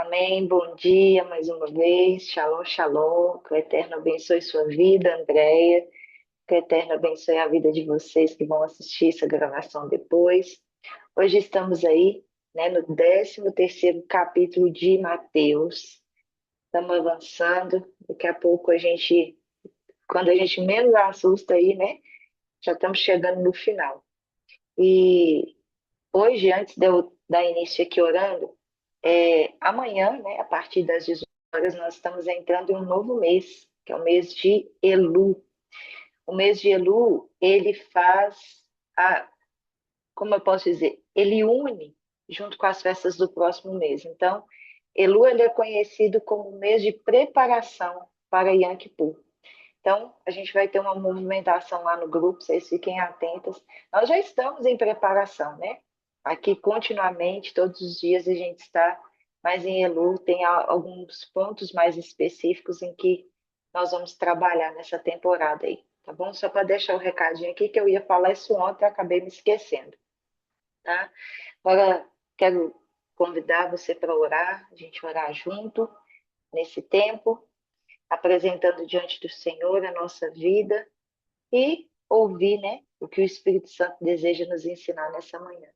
Amém. Bom dia mais uma vez. Shalom, shalom. Que o Eterno abençoe sua vida, Andréia. Que o Eterno abençoe a vida de vocês que vão assistir essa gravação depois. Hoje estamos aí, né, no 13º capítulo de Mateus. Estamos avançando. Daqui a pouco quando a gente menos assusta aí, né, já estamos chegando no final. E hoje, antes de eu dar início aqui orando, amanhã, né, a partir das 18 horas, nós estamos entrando em um novo mês, que é o mês de Elu. O mês de Elu, ele faz, como eu posso dizer, ele une junto com as festas do próximo mês. Então, Elu ele é conhecido como o mês de preparação para Yom Kippur. Então, a gente vai ter uma movimentação lá no grupo, vocês fiquem atentas. Nós já estamos em preparação, né? Aqui continuamente, todos os dias a gente está, mas em Elu tem alguns pontos mais específicos em que nós vamos trabalhar nessa temporada aí, tá bom? Só para deixar o recadinho aqui que eu ia falar isso ontem, acabei me esquecendo, tá? Agora quero convidar você para orar, a gente orar junto nesse tempo, apresentando diante do Senhor a nossa vida e ouvir, né, o que o Espírito Santo deseja nos ensinar nessa manhã.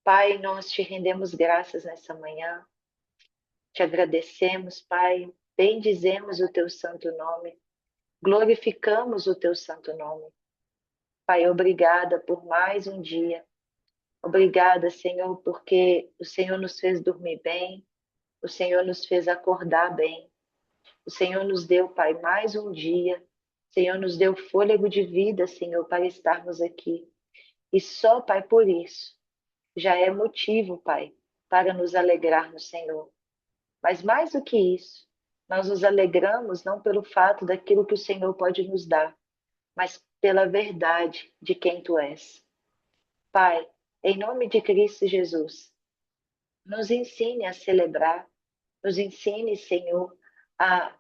Pai, nós te rendemos graças nessa manhã, te agradecemos, Pai, bendizemos o teu santo nome, glorificamos o teu santo nome. Pai, obrigada por mais um dia. Obrigada, Senhor, porque o Senhor nos fez dormir bem, o Senhor nos fez acordar bem. O Senhor nos deu, Pai, mais um dia. O Senhor nos deu fôlego de vida, Senhor, para estarmos aqui. E só, Pai, por isso já é motivo, Pai, para nos alegrar no Senhor. Mas mais do que isso, nós nos alegramos não pelo fato daquilo que o Senhor pode nos dar, mas pela verdade de quem Tu és. Pai, em nome de Cristo Jesus, nos ensine a celebrar, nos ensine, Senhor, a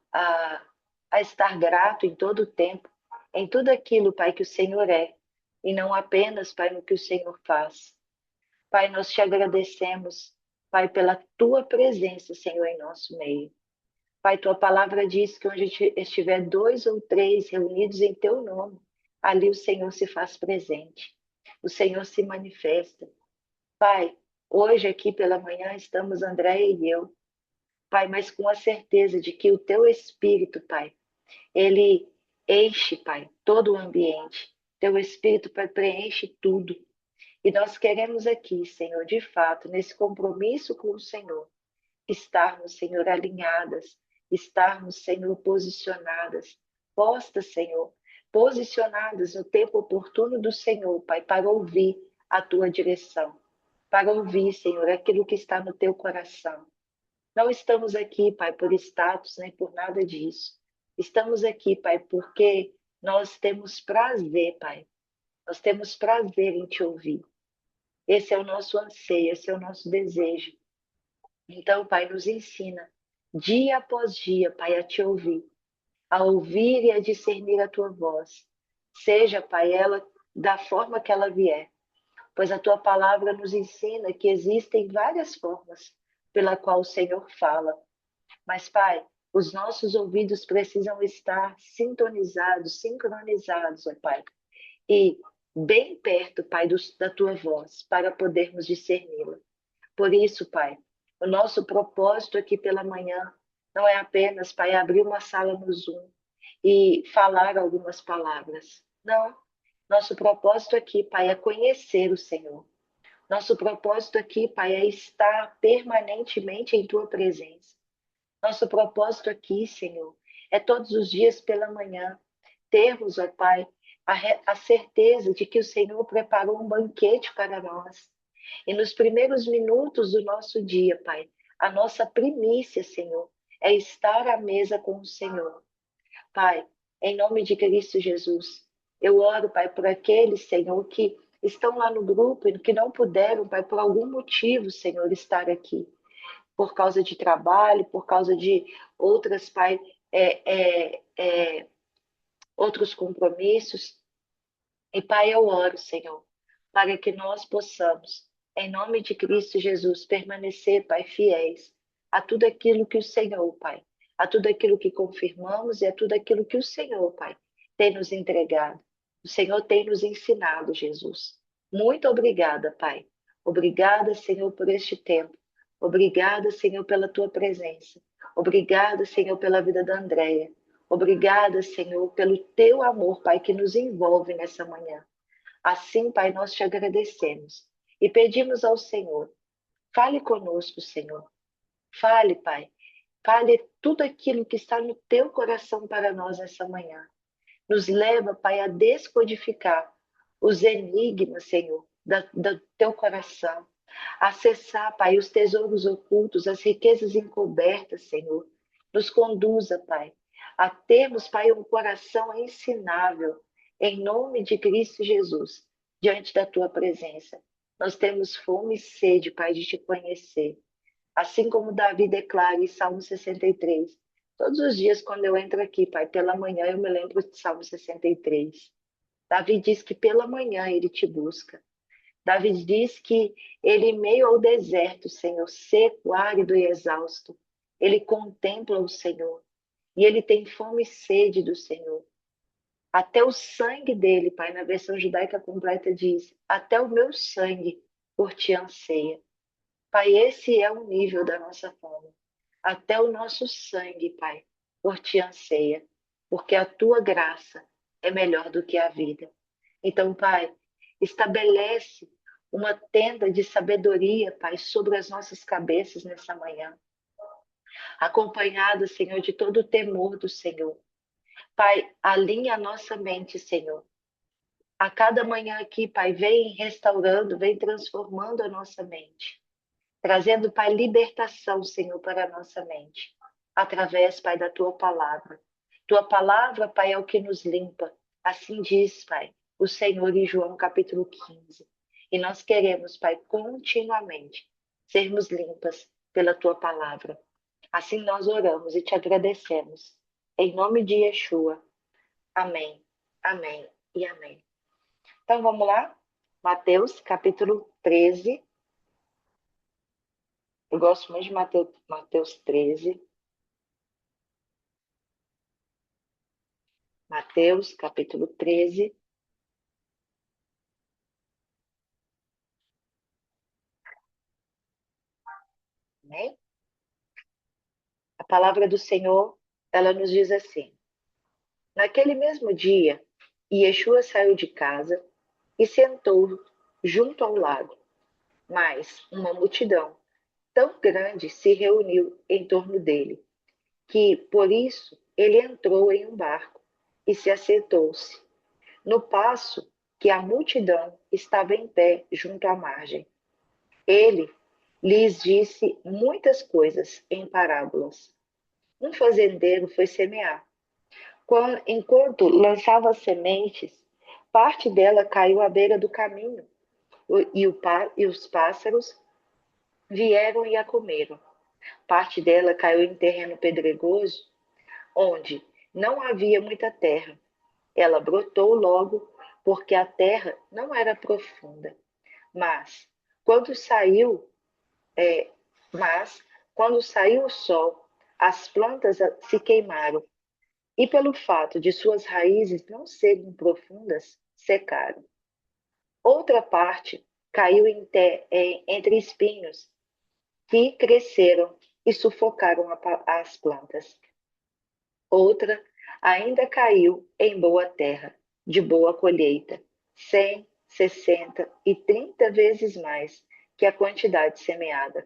estar grato em todo o tempo, em tudo aquilo, Pai, que o Senhor é, e não apenas, Pai, no que o Senhor faz. Pai, nós te agradecemos, Pai, pela tua presença, Senhor, em nosso meio. Pai, tua palavra diz que onde estiver dois ou três reunidos em teu nome, ali o Senhor se faz presente, o Senhor se manifesta. Pai, hoje aqui pela manhã estamos André e eu, Pai, mas com a certeza de que o teu Espírito, Pai, ele enche, Pai, todo o ambiente. Teu Espírito, Pai, preenche tudo. E nós queremos aqui, Senhor, de fato, nesse compromisso com o Senhor, estarmos, Senhor, alinhadas, estarmos, Senhor, posicionadas, postas, Senhor, posicionadas no tempo oportuno do Senhor, Pai, para ouvir a tua direção, para ouvir, Senhor, aquilo que está no teu coração. Não estamos aqui, Pai, por status, nem por nada disso. Estamos aqui, Pai, porque nós temos prazer, Pai. Nós temos prazer em te ouvir. Esse é o nosso anseio, esse é o nosso desejo. Então, Pai, nos ensina, dia após dia, Pai, a ouvir e a discernir a tua voz. Seja, Pai, ela da forma que ela vier, pois a tua palavra nos ensina que existem várias formas pela qual o Senhor fala. Mas, Pai, os nossos ouvidos precisam estar sintonizados, sincronizados, ó Pai, e bem perto, Pai, da tua voz, para podermos discerni-la. Por isso, Pai, o nosso propósito aqui pela manhã não é apenas, Pai, abrir uma sala no Zoom e falar algumas palavras. Não. Nosso propósito aqui, Pai, é conhecer o Senhor. Nosso propósito aqui, Pai, é estar permanentemente em tua presença. Nosso propósito aqui, Senhor, é todos os dias pela manhã termos, ó Pai, a certeza de que o Senhor preparou um banquete para nós. E nos primeiros minutos do nosso dia, Pai, a nossa primícia, Senhor, é estar à mesa com o Senhor. Pai, em nome de Cristo Jesus, eu oro, Pai, por aqueles, Senhor, que estão lá no grupo e que não puderam, Pai, por algum motivo, Senhor, estar aqui. Por causa de trabalho, por causa de outras, Pai, é, é, é, outros compromissos. E, Pai, eu oro, Senhor, para que nós possamos, em nome de Cristo Jesus, permanecer, Pai, fiéis, a tudo aquilo que o Senhor, Pai, a tudo aquilo que confirmamos e a tudo aquilo que o Senhor, Pai, tem nos entregado. O Senhor tem nos ensinado, Jesus. Muito obrigada, Pai. Obrigada, Senhor, por este tempo. Obrigada, Senhor, pela tua presença. Obrigada, Senhor, pela vida da Andréia. Obrigada, Senhor, pelo teu amor, Pai, que nos envolve nessa manhã. Assim, Pai, nós te agradecemos e pedimos ao Senhor, fale conosco, Senhor. Fale, Pai. Fale tudo aquilo que está no teu coração para nós essa manhã. Nos leva, Pai, a descodificar os enigmas, Senhor, do teu coração. Acessar, Pai, os tesouros ocultos, as riquezas encobertas, Senhor. Nos conduza, Pai, a termos, Pai, um coração ensinável, em nome de Cristo Jesus, diante da tua presença. Nós temos fome e sede, Pai, de te conhecer. Assim como Davi declara em Salmo 63. Todos os dias, quando eu entro aqui, Pai, pela manhã, eu me lembro de Salmo 63. Davi diz que pela manhã ele te busca. Davi diz que ele, em meio ao deserto, Senhor, seco, árido e exausto, ele contempla o Senhor. E ele tem fome e sede do Senhor. Até o sangue dele, Pai, na versão judaica completa diz, até o meu sangue por ti anseia. Pai, esse é o nível da nossa fome. Até o nosso sangue, Pai, por ti anseia, porque a tua graça é melhor do que a vida. Então, Pai, estabelece uma tenda de sabedoria, Pai, sobre as nossas cabeças nessa manhã, acompanhada, Senhor, de todo o temor do Senhor. Pai, alinha a nossa mente, Senhor. A cada manhã aqui, Pai, vem restaurando, vem transformando a nossa mente. Trazendo, Pai, libertação, Senhor, para a nossa mente. Através, Pai, da Tua palavra. Tua palavra, Pai, é o que nos limpa. Assim diz, Pai, o Senhor em João capítulo 15. E nós queremos, Pai, continuamente sermos limpas pela Tua palavra. Assim nós oramos e te agradecemos. Em nome de Yeshua. Amém, amém e amém. Então vamos lá? Mateus capítulo 13. Eu gosto muito de Mateus 13. Mateus, capítulo 13. Né? A palavra do Senhor, ela nos diz assim: naquele mesmo dia, Yeshua saiu de casa e sentou junto ao lago. Mas uma multidão tão grande se reuniu em torno dele, que, por isso, ele entrou em um barco e se assentou-se, no passo que a multidão estava em pé junto à margem. Ele lhes disse muitas coisas em parábolas. Um fazendeiro foi semear. Enquanto lançava as sementes, parte dela caiu à beira do caminho, e os pássaros vieram e a comeram. Parte dela caiu em terreno pedregoso, onde não havia muita terra. Ela brotou logo, porque a terra não era profunda. Mas, quando saiu É, mas, quando saiu o sol, as plantas se queimaram e, pelo fato de suas raízes não serem profundas, secaram. Outra parte caiu entre espinhos que cresceram e sufocaram as plantas. Outra ainda caiu em boa terra, de boa colheita, 100, 60 e 30 vezes mais que a quantidade semeada.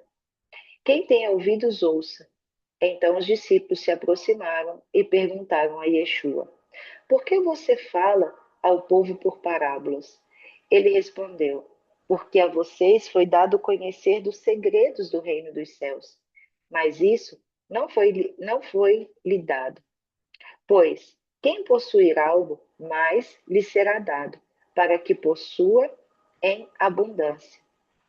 Quem tem ouvidos, ouça. Então os discípulos se aproximaram e perguntaram a Yeshua: por que você fala ao povo por parábolas? Ele respondeu: porque a vocês foi dado conhecer dos segredos do reino dos céus. Mas isso não foi lhe dado. Pois quem possuir algo, mais lhe será dado, para que possua em abundância.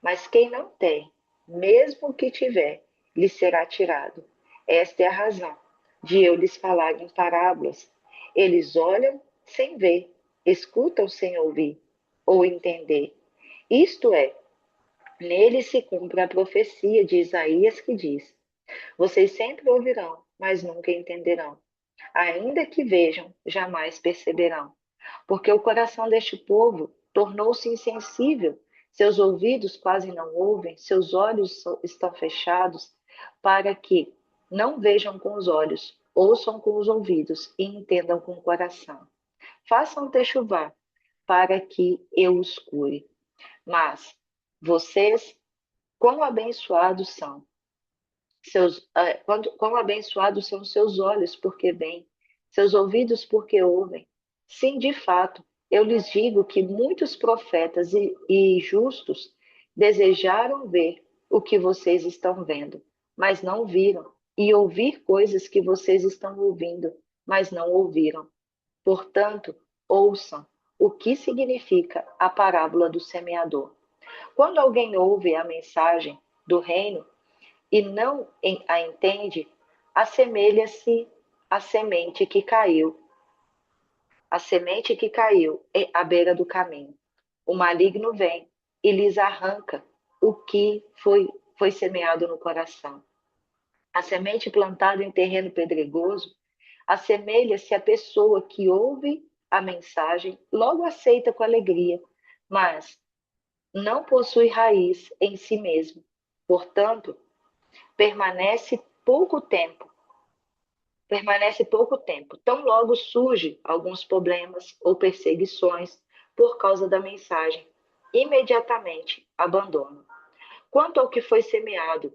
Mas quem não tem, mesmo o que tiver, lhe será tirado. Esta é a razão de eu lhes falar em parábolas. Eles olham sem ver, escutam sem ouvir ou entender. Isto é, nele se cumpre a profecia de Isaías que diz: Vocês sempre ouvirão, mas nunca entenderão. Ainda que vejam, jamais perceberão. Porque o coração deste povo tornou-se insensível, seus ouvidos quase não ouvem, seus olhos estão fechados, para que não vejam com os olhos, ouçam com os ouvidos e entendam com o coração. Façam techuvá, para que eu os cure. Mas vocês, quão abençoados são! Quão abençoados são seus olhos, porque veem, seus ouvidos, porque ouvem. Sim, de fato, eu lhes digo que muitos profetas e justos desejaram ver o que vocês estão vendo, mas não viram, e ouvir coisas que vocês estão ouvindo, mas não ouviram. Portanto, ouçam o que significa a parábola do semeador. Quando alguém ouve a mensagem do reino e não a entende, assemelha-se à semente que caiu, à beira do caminho. O maligno vem e lhes arranca o que foi semeado no coração. A semente plantada em terreno pedregoso assemelha-se à pessoa que ouve a mensagem, logo aceita com alegria, mas não possui raiz em si mesmo. Portanto, permanece pouco tempo. Permanece pouco tempo. Tão logo surge alguns problemas ou perseguições por causa da mensagem, imediatamente abandonam. Quanto ao que foi semeado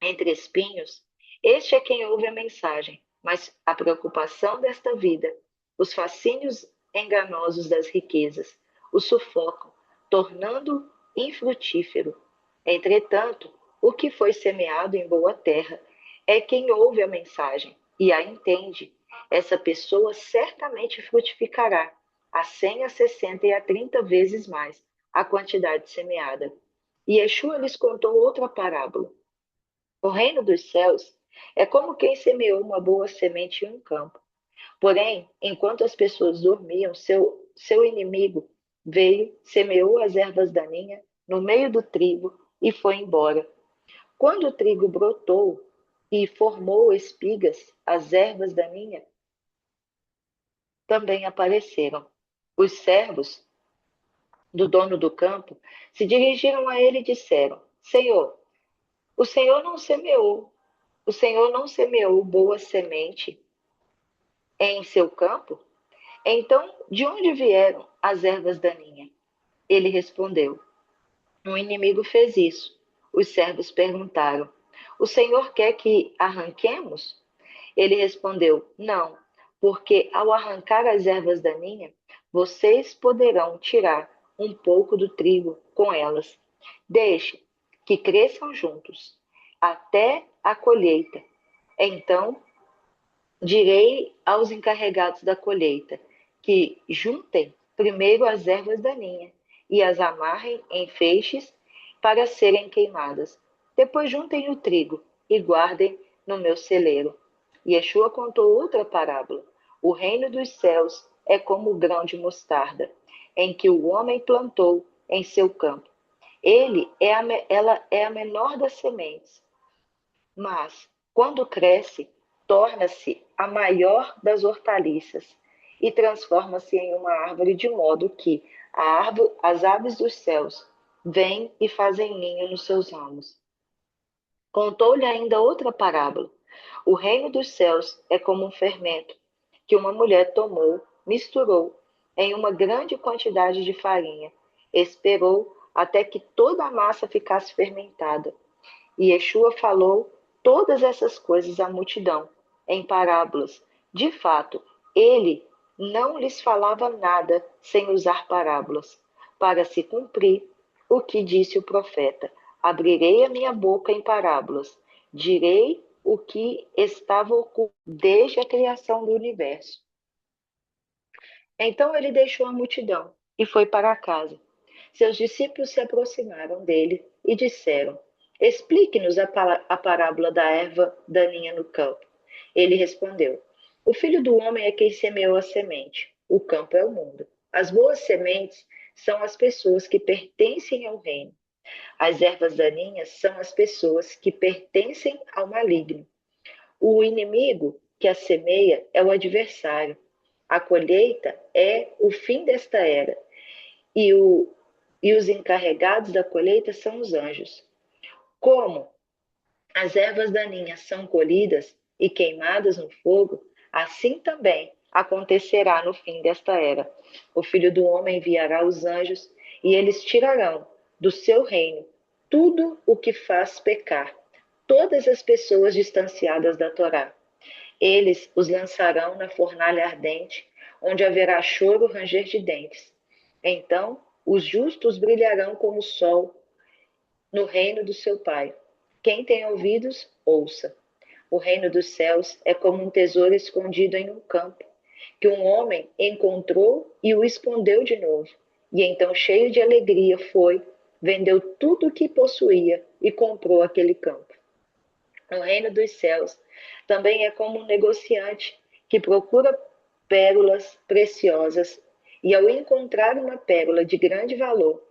entre espinhos, este é quem ouve a mensagem, mas a preocupação desta vida, os fascínios enganosos das riquezas, o sufocam, tornando infrutífero. Entretanto, o que foi semeado em boa terra é quem ouve a mensagem e a entende. Essa pessoa certamente frutificará a 100, a 60 e a 30 vezes mais a quantidade semeada. E Yeshua lhes contou outra parábola. O reino dos céus é como quem semeou uma boa semente em um campo. Porém, enquanto as pessoas dormiam, seu inimigo veio, semeou as ervas daninhas no meio do trigo e foi embora. Quando o trigo brotou e formou espigas, as ervas daninhas também apareceram. Os servos do dono do campo se dirigiram a ele e disseram: Senhor, o Senhor não semeou, o Senhor não semeou boa semente em seu campo? Então, de onde vieram as ervas daninhas? Ele respondeu: Um inimigo fez isso. Os servos perguntaram: O Senhor quer que arranquemos? Ele respondeu: Não, porque ao arrancar as ervas daninhas, vocês poderão tirar um pouco do trigo com elas. Deixe que cresçam juntos até a colheita. Então direi aos encarregados da colheita que juntem primeiro as ervas daninhas e as amarrem em feixes para serem queimadas. Depois juntem o trigo e guardem no meu celeiro. Yeshua contou outra parábola. O reino dos céus é como o grão de mostarda, em que o homem plantou em seu campo. Ela é a menor das sementes, mas, quando cresce, torna-se a maior das hortaliças e transforma-se em uma árvore de modo que as aves dos céus vêm e fazem ninho nos seus ramos. Contou-lhe ainda outra parábola. O reino dos céus é como um fermento que uma mulher tomou, misturou em uma grande quantidade de farinha, esperou até que toda a massa ficasse fermentada. E Yeshua falou todas essas coisas à multidão, em parábolas. De fato, ele não lhes falava nada sem usar parábolas, para se cumprir o que disse o profeta: Abrirei a minha boca em parábolas, direi o que estava oculto desde a criação do universo. Então ele deixou a multidão e foi para casa. Seus discípulos se aproximaram dele e disseram: Explique-nos a parábola da erva daninha no campo. Ele respondeu: O filho do homem é quem semeou a semente. O campo é o mundo. As boas sementes são as pessoas que pertencem ao reino. As ervas daninhas são as pessoas que pertencem ao maligno. O inimigo que a semeia é o adversário. A colheita é o fim desta era, e, e os encarregados da colheita são os anjos. Como as ervas daninhas são colhidas e queimadas no fogo, assim também acontecerá no fim desta era. O Filho do Homem enviará os anjos e eles tirarão do seu reino tudo o que faz pecar, todas as pessoas distanciadas da Torá. Eles os lançarão na fornalha ardente, onde haverá choro e ranger de dentes. Então os justos brilharão como o sol no reino do seu Pai. Quem tem ouvidos, ouça. O reino dos céus é como um tesouro escondido em um campo, que um homem encontrou e o escondeu de novo. E então, cheio de alegria, foi, vendeu tudo o que possuía e comprou aquele campo. O reino dos céus também é como um negociante que procura pérolas preciosas e, ao encontrar uma pérola de grande valor,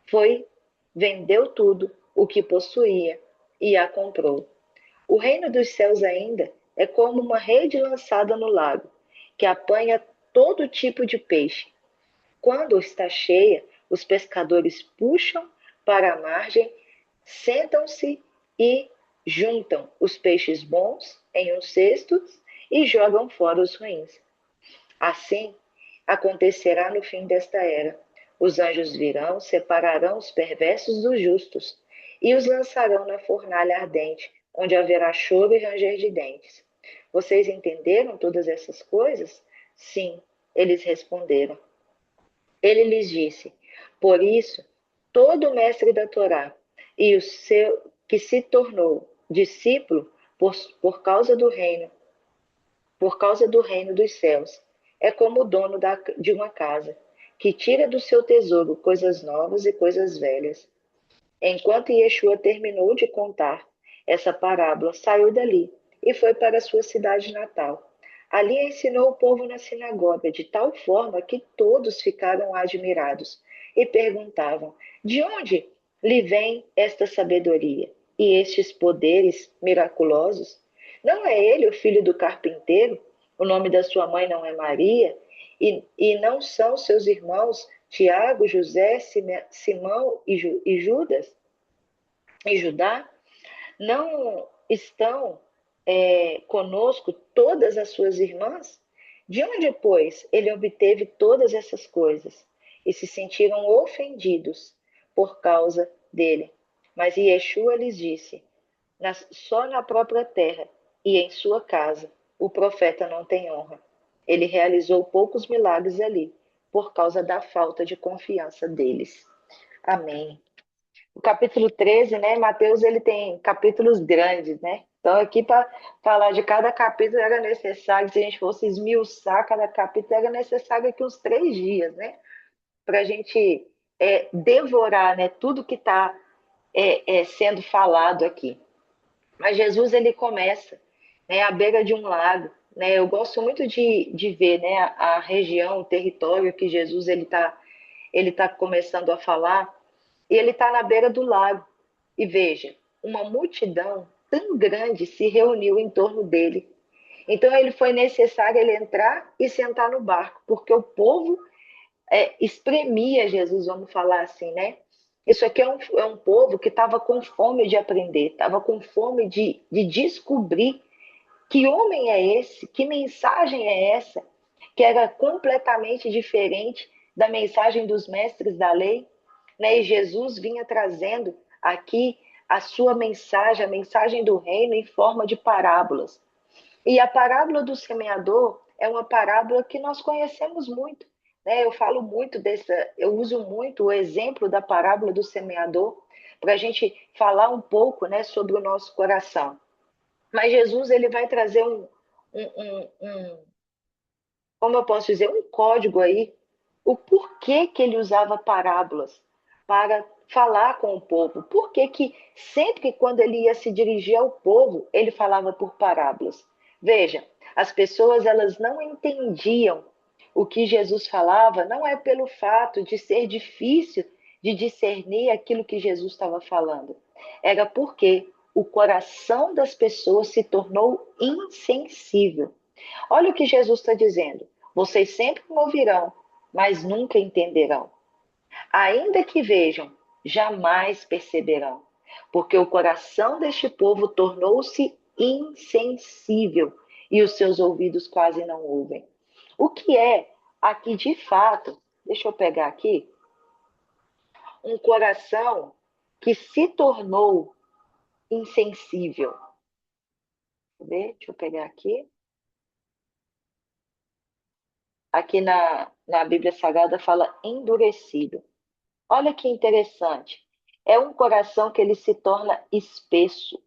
foi, vendeu tudo o que possuía e a comprou. O reino dos céus ainda é como uma rede lançada no lago, que apanha todo tipo de peixe. Quando está cheia, os pescadores puxam para a margem, sentam-se e juntam os peixes bons em uns cestos e jogam fora os ruins. Assim acontecerá no fim desta era. Os anjos virão, separarão os perversos dos justos e os lançarão na fornalha ardente, onde haverá choro e ranger de dentes. Vocês entenderam todas essas coisas? Sim, eles responderam. Ele lhes disse: Por isso, todo mestre da Torá e o seu que se tornou discípulo por causa do reino, por causa do reino dos céus, é como o dono de uma casa, que tira do seu tesouro coisas novas e coisas velhas. Enquanto Yeshua terminou de contar essa parábola, saiu dali e foi para sua cidade natal. Ali ensinou o povo na sinagoga, de tal forma que todos ficaram admirados e perguntavam: de onde lhe vem esta sabedoria e estes poderes miraculosos? Não é ele o filho do carpinteiro? O nome da sua mãe não é Maria? E não são seus irmãos Tiago, José, Simão e Judas e Judá? Não estão conosco todas as suas irmãs? De onde, pois, ele obteve todas essas coisas? E se sentiram ofendidos por causa dele. Mas Yeshua lhes disse: só na própria terra e em sua casa o profeta não tem honra. Ele realizou poucos milagres ali, por causa da falta de confiança deles. Amém. O capítulo 13, né? Mateus, ele tem capítulos grandes, né? Então, aqui para falar de cada capítulo era necessário, se a gente fosse esmiuçar cada capítulo, era necessário aqui uns 3 dias, né? Para a gente devorar, né? Tudo que está sendo falado aqui. Mas Jesus, ele começa, né, à beira de um lago, né? Eu gosto muito de ver, né, a região, o território que Jesus ele tá começando a falar, e ele está na beira do lago. E veja, uma multidão tão grande se reuniu em torno dele. Então ele foi necessário ele entrar e sentar no barco, porque o povo espremia Jesus, vamos falar assim, né? Isso aqui é um povo que estava com fome de aprender, estava com fome de descobrir que homem é esse, que mensagem é essa, que era completamente diferente da mensagem dos mestres da lei, né? E Jesus vinha trazendo aqui a sua mensagem, a mensagem do reino em forma de parábolas. E a parábola do semeador é uma parábola que nós conhecemos muito, né? Eu falo muito eu uso muito o exemplo da parábola do semeador para a gente falar um pouco, né, sobre o nosso coração. Mas Jesus, ele vai trazer como eu posso dizer, um código aí, o porquê que ele usava parábolas para falar com o povo. Por que sempre que quando ele ia se dirigir ao povo, ele falava por parábolas? Veja, as pessoas elas não entendiam o que Jesus falava, não é pelo fato de ser difícil de discernir aquilo que Jesus estava falando. Era porque o coração das pessoas se tornou insensível. Olha o que Jesus está dizendo. Vocês sempre me ouvirão, mas nunca entenderão. Ainda que vejam, jamais perceberão, porque o coração deste povo tornou-se insensível e os seus ouvidos quase não ouvem. O que é aqui de fato, deixa eu pegar aqui, um coração que se tornou insensível. Deixa eu pegar aqui. Aqui na Bíblia Sagrada fala endurecido. Olha que interessante. É um coração que ele se torna espesso,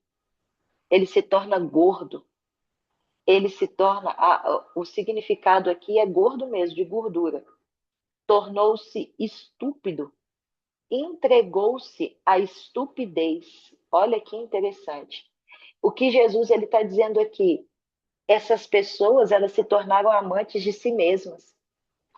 ele se torna gordo, ele se torna. O significado aqui é gordo mesmo, de gordura. Tornou-se estúpido, entregou-se à estupidez. Olha que interessante. O que Jesus ele está dizendo aqui? Essas pessoas elas se tornaram amantes de si mesmas.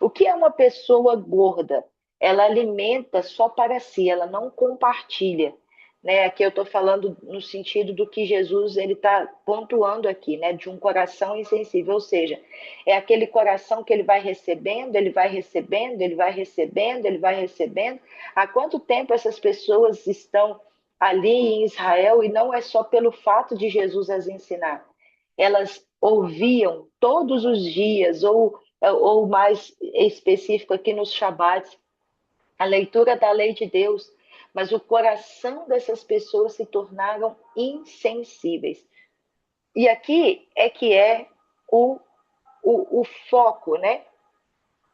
O que é uma pessoa gorda? Ela alimenta só para si, ela não compartilha. Né? Aqui eu estou falando no sentido do que Jesus ele está pontuando aqui, né? De um coração insensível, ou seja, é aquele coração que ele vai recebendo, ele vai recebendo, ele vai recebendo, ele vai recebendo. Há quanto tempo essas pessoas estão ali em Israel e não é só pelo fato de Jesus as ensinar. Elas ouviam todos os dias, ou mais específico aqui nos Shabats, a leitura da lei de Deus, mas o coração dessas pessoas se tornaram insensíveis. E aqui é que é o foco, né,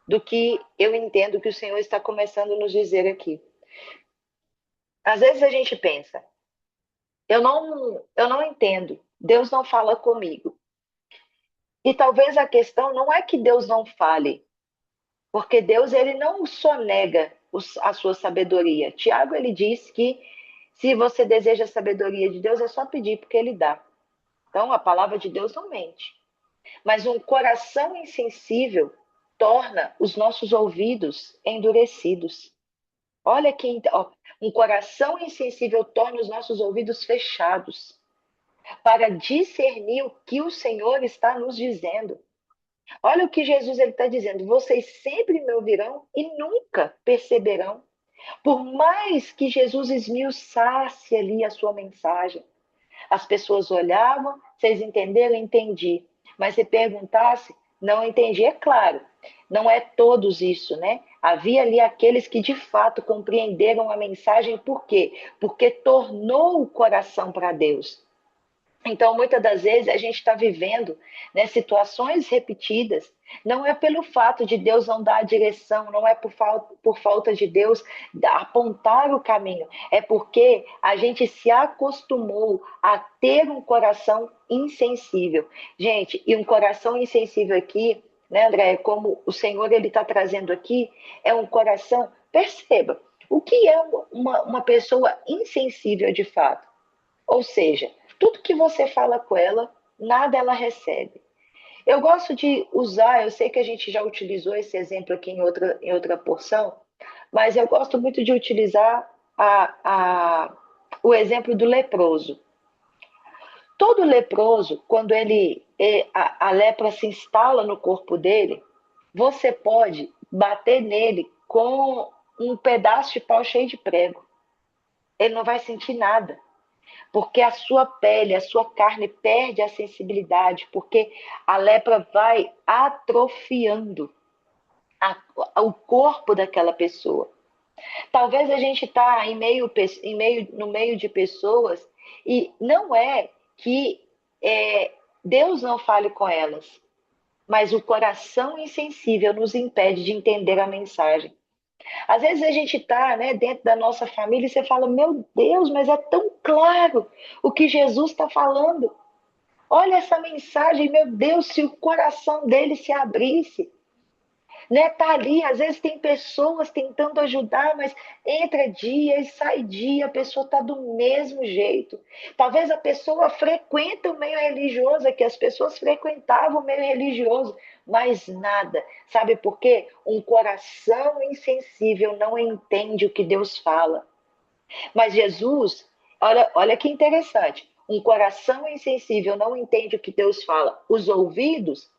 do que eu entendo que o Senhor está começando a nos dizer aqui. Às vezes a gente pensa, eu não entendo, Deus não fala comigo. E talvez a questão não é que Deus não fale, porque Deus ele não só nega a sua sabedoria. Tiago ele diz que se você deseja a sabedoria de Deus é só pedir porque ele dá. Então a palavra de Deus não mente. Mas um coração insensível torna os nossos ouvidos endurecidos. Olha que um coração insensível torna os nossos ouvidos fechados para discernir o que o Senhor está nos dizendo. Olha o que Jesus está dizendo. Vocês sempre me ouvirão e nunca perceberão. Por mais que Jesus esmiuçasse ali a sua mensagem, as pessoas olhavam, vocês entenderam? Entendi. Mas se perguntasse, não entendi. É claro, não é todos isso, né? Havia ali aqueles que de fato compreenderam a mensagem, por quê? Porque tornou o coração para Deus. Então, muitas das vezes, a gente está vivendo, né, situações repetidas. Não é pelo fato de Deus não dar a direção, não é por falta de Deus apontar o caminho. É porque a gente se acostumou a ter um coração insensível. Gente, e um coração insensível aqui, né, André, como o Senhor ele está trazendo aqui, é um coração. Perceba, o que é uma pessoa insensível de fato? Ou seja, tudo que você fala com ela, nada ela recebe. Eu gosto de usar, eu sei que a gente já utilizou esse exemplo aqui em outra porção, mas eu gosto muito de utilizar o exemplo do leproso. Todo leproso, quando a lepra se instala no corpo dele, você pode bater nele com um pedaço de pau cheio de prego. Ele não vai sentir nada. Porque a sua pele, a sua carne perde a sensibilidade, porque a lepra vai atrofiando o corpo daquela pessoa. Talvez a gente está no meio de pessoas e não é que Deus não fale com elas, mas o coração insensível nos impede de entender a mensagem. Às vezes a gente está, né, dentro da nossa família e você fala, meu Deus, mas é tão claro o que Jesus está falando. Olha essa mensagem, meu Deus, se o coração dele se abrisse. né? Tá ali, às vezes tem pessoas tentando ajudar, mas entra dia e sai dia, a pessoa tá do mesmo jeito. Talvez a pessoa frequenta o meio religioso, que as pessoas frequentavam o meio religioso, mas nada. Sabe por quê? Um coração insensível não entende o que Deus fala. Mas Jesus, olha que interessante. Um coração insensível não entende o que Deus fala. Os ouvidos,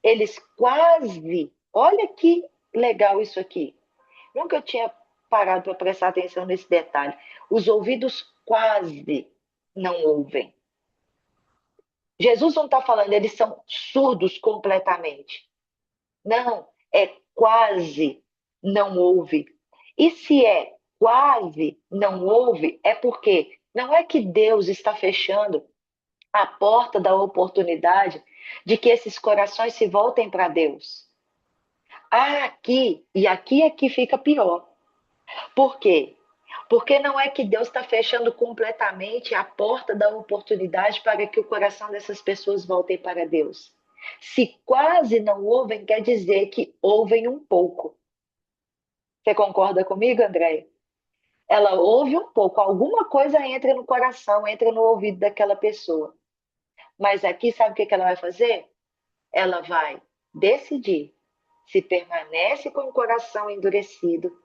eles quase. Olha que legal isso aqui. Nunca tinha parado para prestar atenção nesse detalhe. Os ouvidos quase não ouvem. Jesus não está falando, eles são surdos completamente. Não, é quase não ouve. E se é quase não ouve, é porque não é que Deus está fechando a porta da oportunidade de que esses corações se voltem para Deus. Aqui, e aqui é que fica pior. Por quê? Porque não é que Deus está fechando completamente a porta da oportunidade para que o coração dessas pessoas voltem para Deus. Se quase não ouvem, quer dizer que ouvem um pouco. Você concorda comigo, Andréia? Ela ouve um pouco, alguma coisa entra no coração, entra no ouvido daquela pessoa. Mas aqui, sabe o que ela vai fazer? Ela vai decidir se permanece com o coração endurecido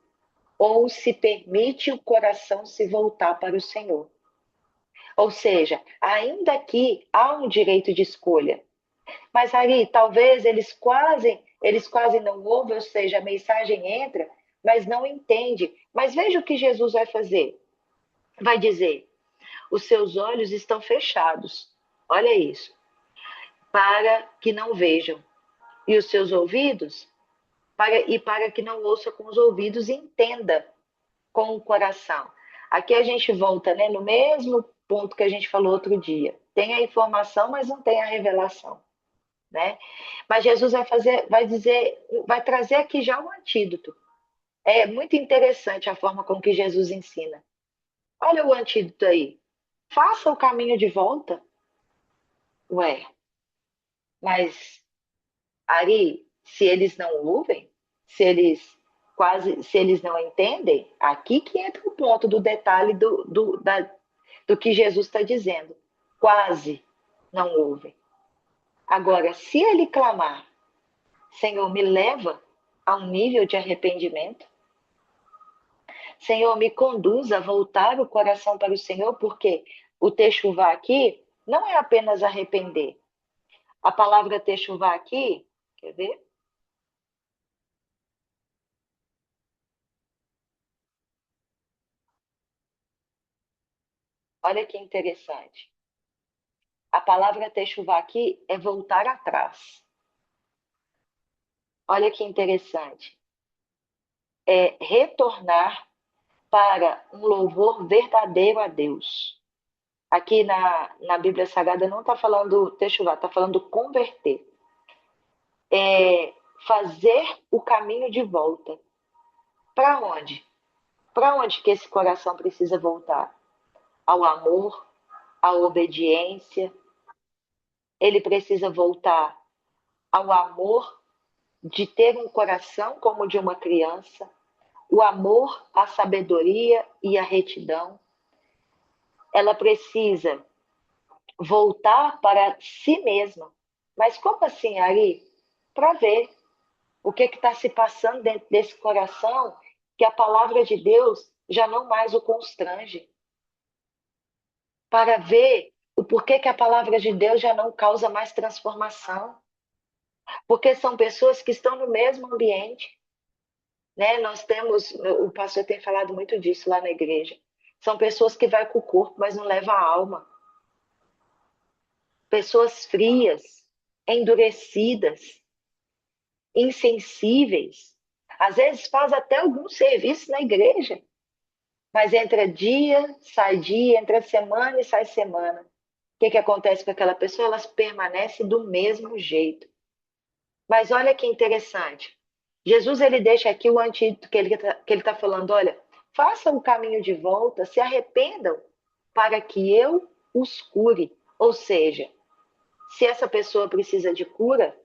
ou se permite o coração se voltar para o Senhor. Ou seja, ainda aqui há um direito de escolha. Mas aí, talvez eles quase não ouvem, ou seja, a mensagem entra, mas não entende. Mas veja o que Jesus vai fazer. Vai dizer: os seus olhos estão fechados. Olha isso. Para que não vejam. E os seus ouvidos para que não ouça com os ouvidos e entenda com o coração. Aqui a gente volta, né, no mesmo ponto que a gente falou outro dia. Tem a informação, mas não tem a revelação, né? Mas Jesus vai trazer aqui já um antídoto. É muito interessante a forma com que Jesus ensina. Olha o antídoto aí. Faça o caminho de volta. Ué, mas Ari, se eles não ouvem, se eles não entendem, aqui que entra o ponto do detalhe do que Jesus está dizendo. Quase não ouvem. Agora, se ele clamar, Senhor, me leva a um nível de arrependimento, Senhor, me conduz a voltar o coração para o Senhor, porque o techuvá aqui não é apenas arrepender. A palavra techuvá aqui, quer ver? Olha que interessante. A palavra techuvá aqui é voltar atrás. Olha que interessante. É retornar para um louvor verdadeiro a Deus. Aqui na Bíblia Sagrada não está falando techuvá, está falando converter. É fazer o caminho de volta. Para onde? Para onde que esse coração precisa voltar? Ao amor, à obediência. Ele precisa voltar ao amor de ter um coração como o de uma criança, o amor, a sabedoria e a retidão. Ela precisa voltar para si mesma. Mas como assim, Ari? Para ver o que está se passando dentro desse coração que a palavra de Deus já não mais o constrange. Para ver o porquê que a palavra de Deus já não causa mais transformação. Porque são pessoas que estão no mesmo ambiente, né? Nós temos, o pastor tem falado muito disso lá na igreja. São pessoas que vai com o corpo, mas não levam a alma. Pessoas frias, endurecidas, insensíveis. Às vezes faz até algum serviço na igreja, mas entra dia, entra semana e sai semana. O que acontece com aquela pessoa? Elas permanecem do mesmo jeito. Mas olha que interessante. Jesus ele deixa aqui o antídoto que ele tá falando. Olha, façam o caminho de volta, se arrependam para que eu os cure. Ou seja, se essa pessoa precisa de cura,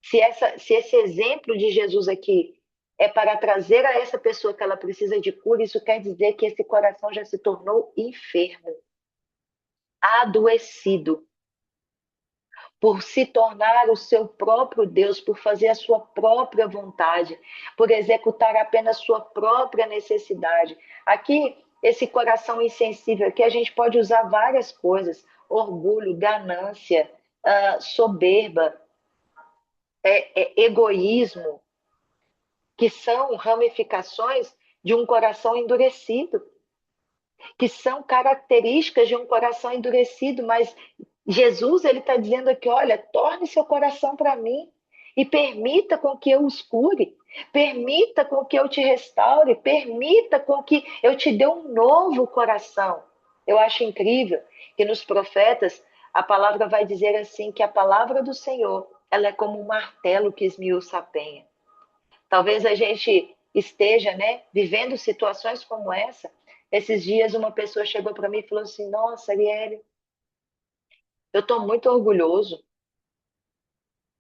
Se esse exemplo de Jesus aqui é para trazer a essa pessoa que ela precisa de cura, isso quer dizer que esse coração já se tornou enfermo, adoecido, por se tornar o seu próprio Deus, por fazer a sua própria vontade, por executar apenas sua própria necessidade. Aqui, esse coração insensível, aqui a gente pode usar várias coisas: orgulho, ganância, soberba, egoísmo, que são ramificações de um coração endurecido, que são características de um coração endurecido, mas Jesus ele está dizendo aqui, olha, torne seu coração para mim e permita com que eu os cure, permita com que eu te restaure, permita com que eu te dê um novo coração. Eu acho incrível que nos profetas a palavra vai dizer assim, que a palavra do Senhor ela é como um martelo que esmiuça a penha. Talvez a gente esteja, né, vivendo situações como essa. Esses dias uma pessoa chegou para mim e falou assim: Nossa, Arielle, eu estou muito orgulhoso.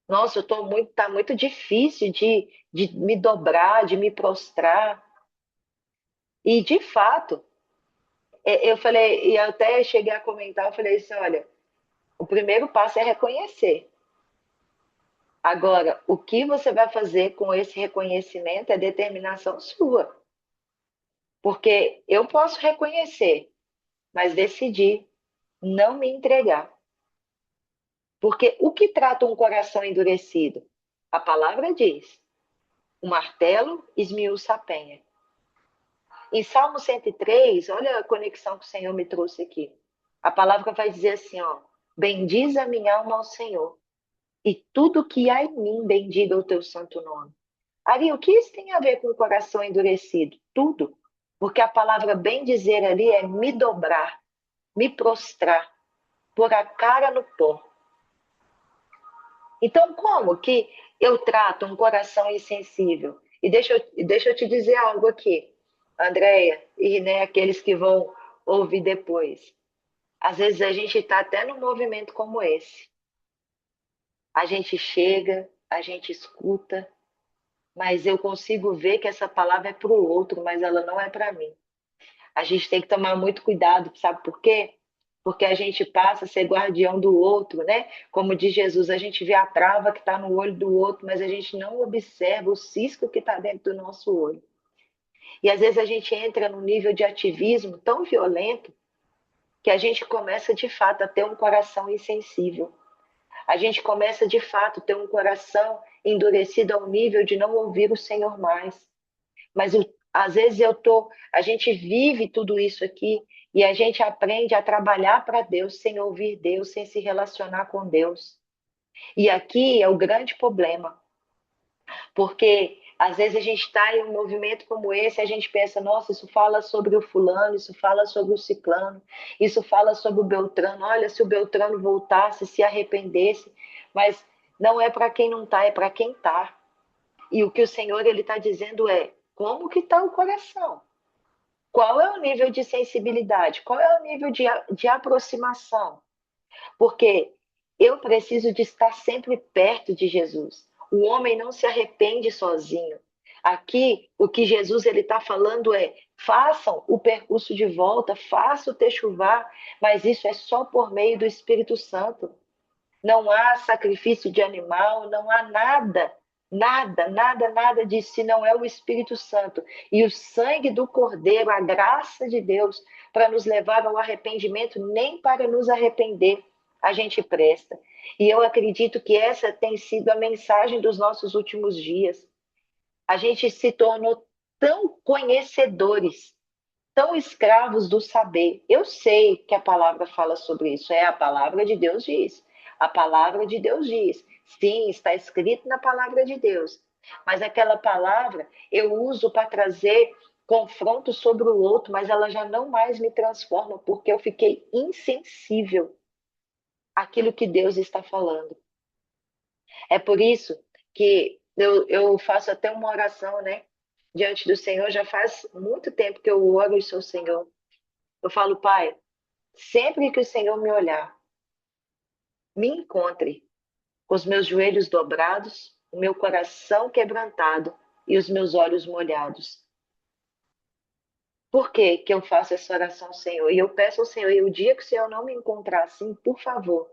Nossa, tá muito difícil de me dobrar, de me prostrar. E de fato, eu falei, e eu até cheguei a comentar, eu falei assim: olha, o primeiro passo é reconhecer. Agora, o que você vai fazer com esse reconhecimento é determinação sua. Porque eu posso reconhecer, mas decidir não me entregar. Porque o que trata um coração endurecido? A palavra diz: o martelo esmiuça a penha. Em Salmo 103, olha a conexão que o Senhor me trouxe aqui. A palavra vai dizer assim, ó: bendiz a minha alma ao Senhor, e tudo que há em mim bendiga o teu santo nome. Ari, o que isso tem a ver com o coração endurecido? Tudo. Porque a palavra bem dizer ali é me dobrar, me prostrar, pôr a cara no pó. Então, como que eu trato um coração insensível? E deixa eu te dizer algo aqui, Andréia, e né, aqueles que vão ouvir depois. Às vezes a gente está até num movimento como esse. A gente chega, a gente escuta, mas eu consigo ver que essa palavra é para o outro, mas ela não é para mim. A gente tem que tomar muito cuidado, sabe por quê? Porque a gente passa a ser guardião do outro, né? Como diz Jesus, a gente vê a trava que está no olho do outro, mas a gente não observa o cisco que está dentro do nosso olho. E às vezes a gente entra num nível de ativismo tão violento que a gente começa de fato a ter um coração insensível. A gente começa de fato a ter um coração endurecido ao nível de não ouvir o Senhor mais. Mas às vezes a gente vive tudo isso aqui e a gente aprende a trabalhar para Deus sem ouvir Deus, sem se relacionar com Deus. E aqui é o grande problema, porque às vezes a gente está em um movimento como esse, a gente pensa, nossa, isso fala sobre o fulano, isso fala sobre o ciclano, isso fala sobre o Beltrano. Olha, se o Beltrano voltasse, se arrependesse, mas não é para quem não está, é para quem está. E o que o Senhor ele está dizendo é, como que está o coração? Qual é o nível de sensibilidade? Qual é o nível de aproximação? Porque eu preciso de estar sempre perto de Jesus. O homem não se arrepende sozinho. Aqui, o que Jesus ele está falando é: façam o percurso de volta, façam o techuvá, mas isso é só por meio do Espírito Santo. Não há sacrifício de animal, não há nada, nada, nada, nada disso, se não é o Espírito Santo. E o sangue do Cordeiro, a graça de Deus, para nos levar ao arrependimento, nem para nos arrepender a gente presta. E eu acredito que essa tem sido a mensagem dos nossos últimos dias. A gente se tornou tão conhecedores, tão escravos do saber. Eu sei que a palavra fala sobre isso, é a palavra de Deus diz. A palavra de Deus diz. Sim, está escrito na palavra de Deus. Mas aquela palavra eu uso para trazer confronto sobre o outro, mas ela já não mais me transforma, porque eu fiquei insensível àquilo que Deus está falando. É por isso que eu faço até uma oração, né? Diante do Senhor, já faz muito tempo que eu oro e sou Senhor. Eu falo, Pai, sempre que o Senhor me olhar, me encontre. com os meus joelhos dobrados, o meu coração quebrantado e os meus olhos molhados. Por que que eu faço essa oração, Senhor? E eu peço ao Senhor, e o dia que o Senhor não me encontrar assim, por favor,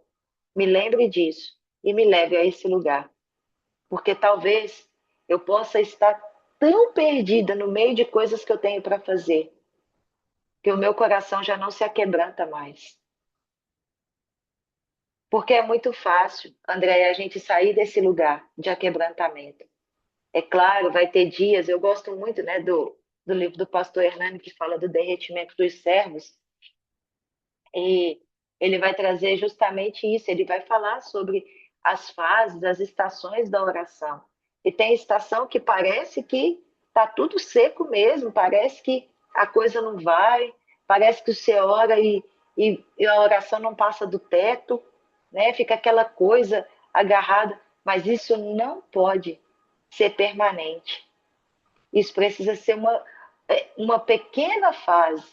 me lembre disso e me leve a esse lugar. Porque talvez eu possa estar tão perdida no meio de coisas que eu tenho para fazer, que o meu coração já não se aquebranta mais. Porque é muito fácil, André, a gente sair desse lugar de aquebrantamento. É claro, vai ter dias, eu gosto muito, né, do livro do pastor Hernani, que fala do derretimento dos servos, e ele vai trazer justamente isso, ele vai falar sobre as fases, as estações da oração. E tem estação que parece que está tudo seco mesmo, parece que a coisa não vai, parece que você ora e a oração não passa do teto, né? Fica aquela coisa agarrada, mas isso não pode ser permanente. Isso precisa ser uma pequena fase,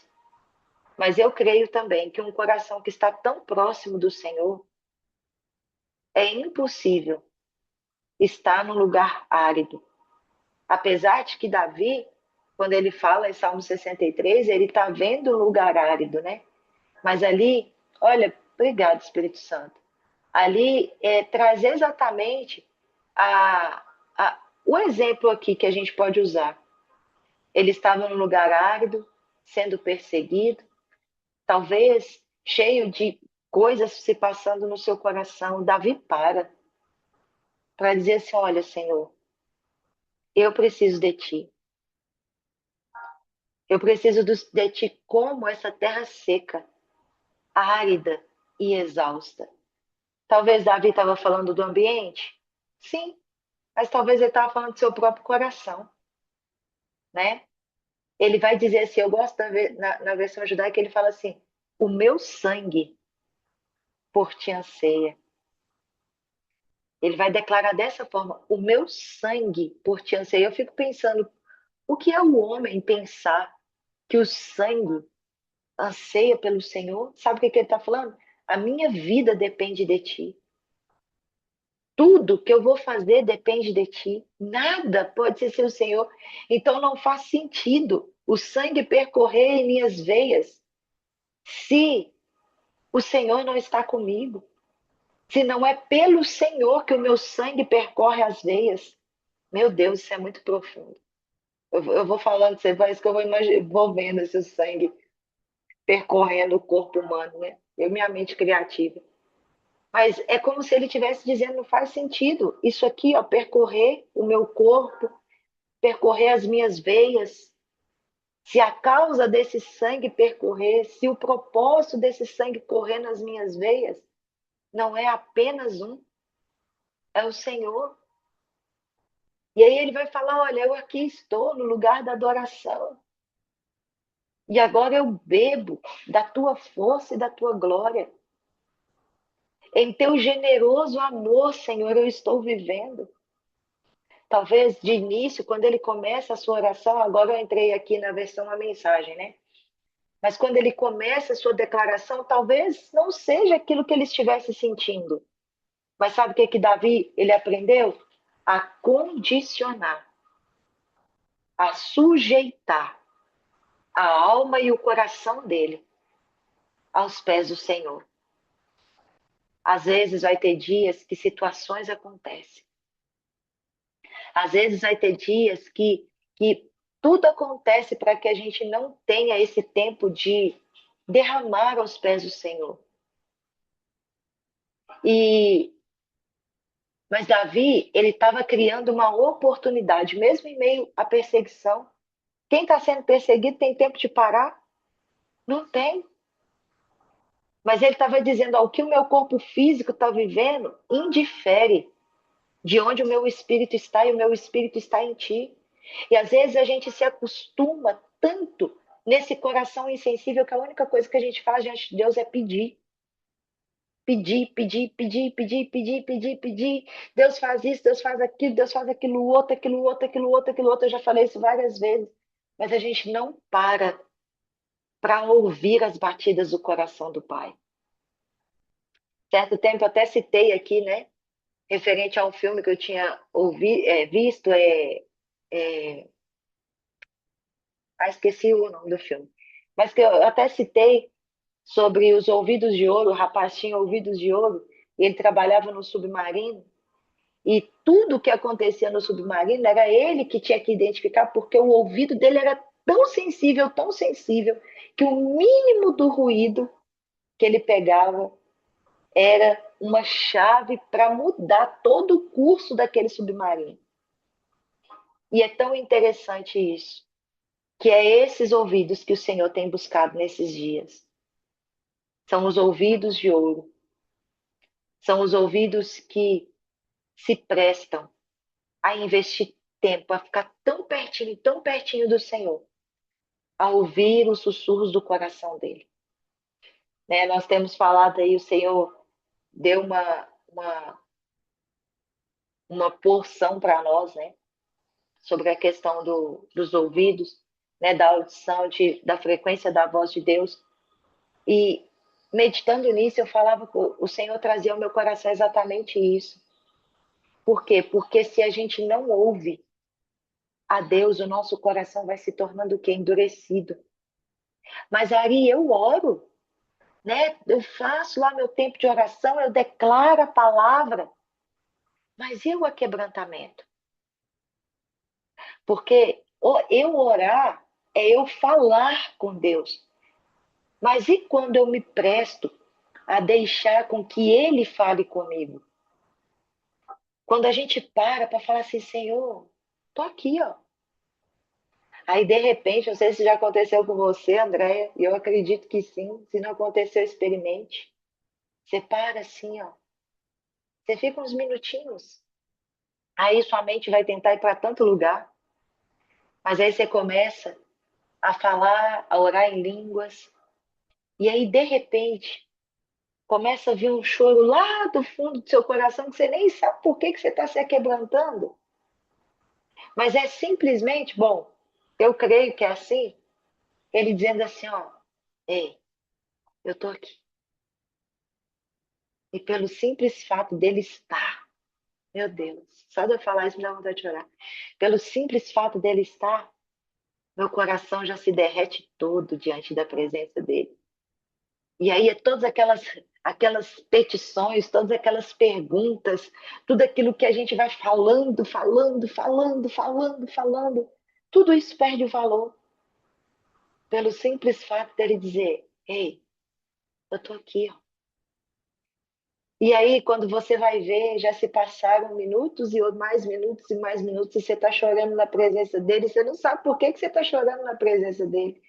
mas eu creio também que um coração que está tão próximo do Senhor, é impossível estar num lugar árido. Apesar de que Davi, quando ele fala em Salmo 63, ele está vendo um lugar árido, né? Mas ali, olha, obrigado, Espírito Santo. Ali traz exatamente o exemplo aqui que a gente pode usar. Ele estava num lugar árido, sendo perseguido, talvez cheio de coisas se passando no seu coração. Davi para dizer assim: olha, Senhor, eu preciso de ti. Eu preciso de ti como essa terra seca, árida e exausta. Talvez Davi estava falando do ambiente? Sim, mas talvez ele estava falando do seu próprio coração, né? Ele vai dizer assim, eu gosto na versão judaica, ele fala assim, o meu sangue por ti anseia. Ele vai declarar dessa forma, o meu sangue por ti anseia. Eu fico pensando, o que é o homem pensar que o sangue anseia pelo Senhor? Sabe o que ele está falando? A minha vida depende de ti. Tudo que eu vou fazer depende de ti. Nada pode ser sem o Senhor. Então não faz sentido o sangue percorrer em minhas veias se o Senhor não está comigo. Se não é pelo Senhor que o meu sangue percorre as veias. Meu Deus, isso é muito profundo. Eu vou falando, você parece que eu vou vendo esse sangue percorrendo o corpo humano, né? Eu, minha mente criativa. Mas é como se ele estivesse dizendo, não faz sentido. Isso aqui, ó, percorrer o meu corpo, percorrer as minhas veias. Se a causa desse sangue percorrer, se o propósito desse sangue correr nas minhas veias, não é apenas um, é o Senhor. E aí ele vai falar, olha, eu aqui estou no lugar da adoração. E agora eu bebo da tua força e da tua glória. Em teu generoso amor, Senhor, eu estou vivendo. Talvez de início, quando ele começa a sua oração, agora eu entrei aqui na versão a mensagem, né? Mas quando ele começa a sua declaração, talvez não seja aquilo que ele estivesse sentindo. Mas sabe o que que Davi, ele aprendeu? A condicionar, a sujeitar a alma e o coração dele aos pés do Senhor. Às vezes vai ter dias que situações acontecem. Às vezes vai ter dias que tudo acontece para que a gente não tenha esse tempo de derramar aos pés do Senhor. E mas Davi, ele estava criando uma oportunidade, mesmo em meio à perseguição. Quem está sendo perseguido tem tempo de parar? Não tem. Mas ele estava dizendo, ó, o que o meu corpo físico está vivendo indifere de onde o meu espírito está e o meu espírito está em ti. E às vezes a gente se acostuma tanto nesse coração insensível que a única coisa que a gente faz diante de Deus é pedir. Pedir, pedir, pedir, pedir, pedir, pedir, pedir. Deus faz isso, Deus faz aquilo outro, aquilo outro, aquilo outro, aquilo outro. Eu já falei isso várias vezes. Mas a gente não para ouvir as batidas do coração do Pai. Certo tempo eu até citei aqui, né? referente a um filme que eu tinha visto, esqueci o nome do filme, mas que eu até citei sobre os ouvidos de ouro. O rapaz tinha ouvidos de ouro, e ele trabalhava no submarino, e tudo que acontecia no submarino era ele que tinha que identificar, porque o ouvido dele era tão sensível, que o mínimo do ruído que ele pegava era uma chave para mudar todo o curso daquele submarino. E é tão interessante isso, que é esses ouvidos que o Senhor tem buscado nesses dias. São os ouvidos de ouro. São os ouvidos que se prestam a investir tempo, a ficar tão pertinho do Senhor, a ouvir os sussurros do coração dele. Né? Nós temos falado aí, o Senhor deu uma porção para nós, né? Sobre a questão dos ouvidos, né? Da audição, da frequência da voz de Deus. E meditando nisso, eu falava que o Senhor trazia ao meu coração exatamente isso. Por quê? Porque se a gente não ouve a Deus, o nosso coração vai se tornando o quê? Endurecido. Mas Ari, eu oro, né? Eu faço lá meu tempo de oração, eu declaro a palavra, mas e o aquebrantamento? Porque eu orar é eu falar com Deus. Mas e quando eu me presto a deixar com que Ele fale comigo? Quando a gente para falar assim, Senhor, tô aqui, ó. Aí, de repente, não sei se já aconteceu com você, Andréia, e eu acredito que sim. Se não aconteceu, experimente. Você para assim, ó. Você fica uns minutinhos. Aí sua mente vai tentar ir para tanto lugar. Mas aí você começa a falar, a orar em línguas. E aí, de repente, começa a vir um choro lá do fundo do seu coração que você nem sabe por que você está se quebrantando. Mas é simplesmente, bom, eu creio que é assim, ele dizendo assim, ó, ei, eu tô aqui. E pelo simples fato dele estar, meu Deus, só de eu falar isso me dá vontade de chorar. Pelo simples fato dele estar, meu coração já se derrete todo diante da presença dele. E aí é todas aquelas petições, todas aquelas perguntas, tudo aquilo que a gente vai falando, tudo isso perde o valor pelo simples fato dele dizer, ei, eu tô aqui, ó. E aí, quando você vai ver, já se passaram minutos e mais minutos, e você está chorando na presença dele, você não sabe por que você está chorando na presença dele.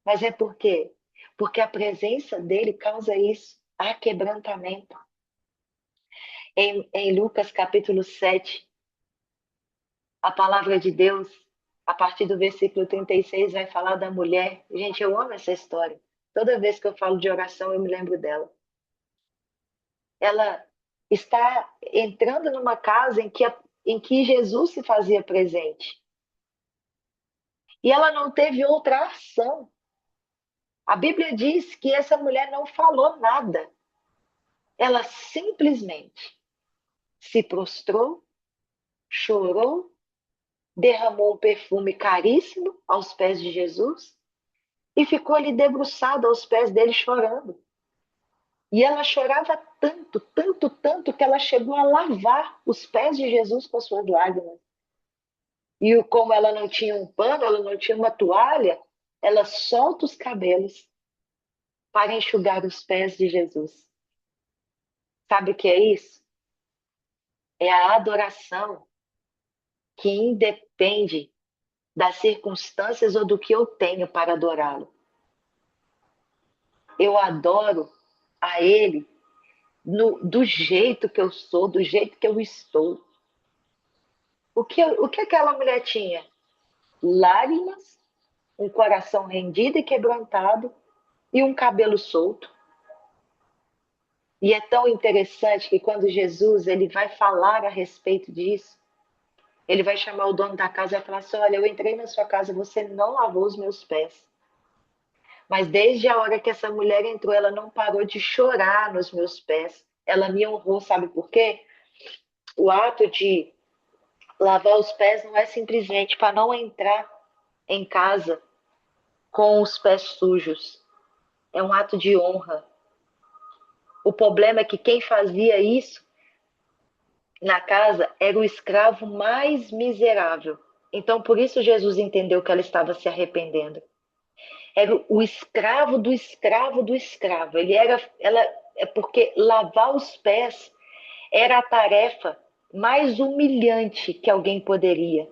Mas é por quê? Porque a presença dele causa isso, aquebrantamento. Em Lucas capítulo 7, a palavra de Deus, a partir do versículo 36, vai falar da mulher. Gente, eu amo essa história. Toda vez que eu falo de oração, eu me lembro dela. Ela está entrando numa casa em que Jesus se fazia presente. E ela não teve outra ação. A Bíblia diz que essa mulher não falou nada. Ela simplesmente se prostrou, chorou, derramou um perfume caríssimo aos pés de Jesus e ficou ali debruçada aos pés dele chorando. E ela chorava tanto, tanto, tanto, que ela chegou a lavar os pés de Jesus com as suas lágrimas. E como ela não tinha um pano, ela não tinha uma toalha, ela solta os cabelos para enxugar os pés de Jesus. Sabe o que é isso? É a adoração que independe das circunstâncias ou do que eu tenho para adorá-lo. Eu adoro a Ele do jeito que eu sou, do jeito que eu estou. O que aquela mulher tinha? Lágrimas, um coração rendido e quebrantado e um cabelo solto. E é tão interessante que quando Jesus ele vai falar a respeito disso, ele vai chamar o dono da casa e vai falar assim, olha, eu entrei na sua casa, você não lavou os meus pés. Mas desde a hora que essa mulher entrou, ela não parou de chorar nos meus pés. Ela me honrou, sabe por quê? o ato de lavar os pés não é simplesmente para não entrar em casa com os pés sujos. É um ato de honra. O problema é que quem fazia isso na casa era o escravo mais miserável. Então, por isso Jesus entendeu que ela estava se arrependendo. Era o escravo do escravo do escravo. É porque lavar os pés era a tarefa mais humilhante que alguém poderia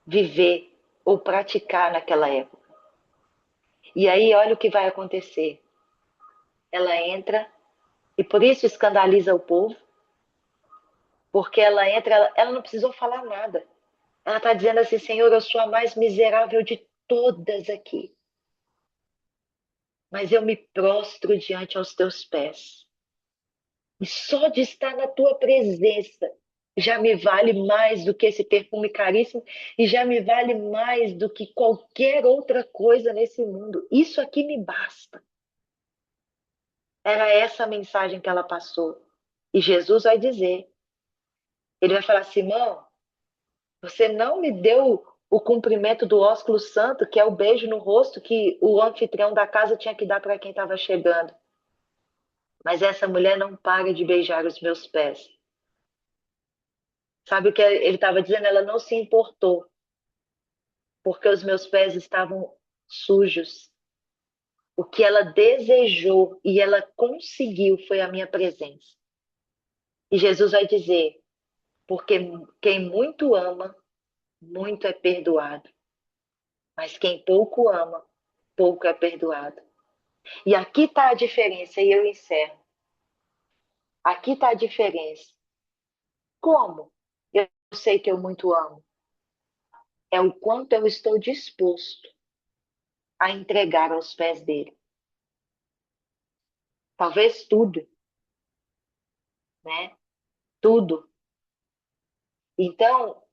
viver ou praticar naquela época. E aí, olha o que vai acontecer. Ela entra, e por isso escandaliza o povo, porque ela entra, ela não precisou falar nada. Ela está dizendo assim: Senhor, eu sou a mais miserável de todas aqui, mas eu me prostro diante aos teus pés. E só de estar na tua presença já me vale mais do que esse perfume caríssimo e já me vale mais do que qualquer outra coisa nesse mundo. Isso aqui me basta. Era essa a mensagem que ela passou. E Jesus vai dizer, ele vai falar: Simão, você não me deu o cumprimento do ósculo santo, que é o beijo no rosto que o anfitrião da casa tinha que dar para quem estava chegando. Mas essa mulher não para de beijar os meus pés. Sabe o que ele estava dizendo? Ela não se importou, porque os meus pés estavam sujos. O que ela desejou e ela conseguiu foi a minha presença. E Jesus vai dizer: porque quem muito ama, muito é perdoado. Mas quem pouco ama, pouco é perdoado. E aqui está a diferença, e eu encerro. Aqui está a diferença. Como eu sei que eu muito amo? É o quanto eu estou disposto a entregar aos pés dele. Talvez tudo, né? Tudo. Então,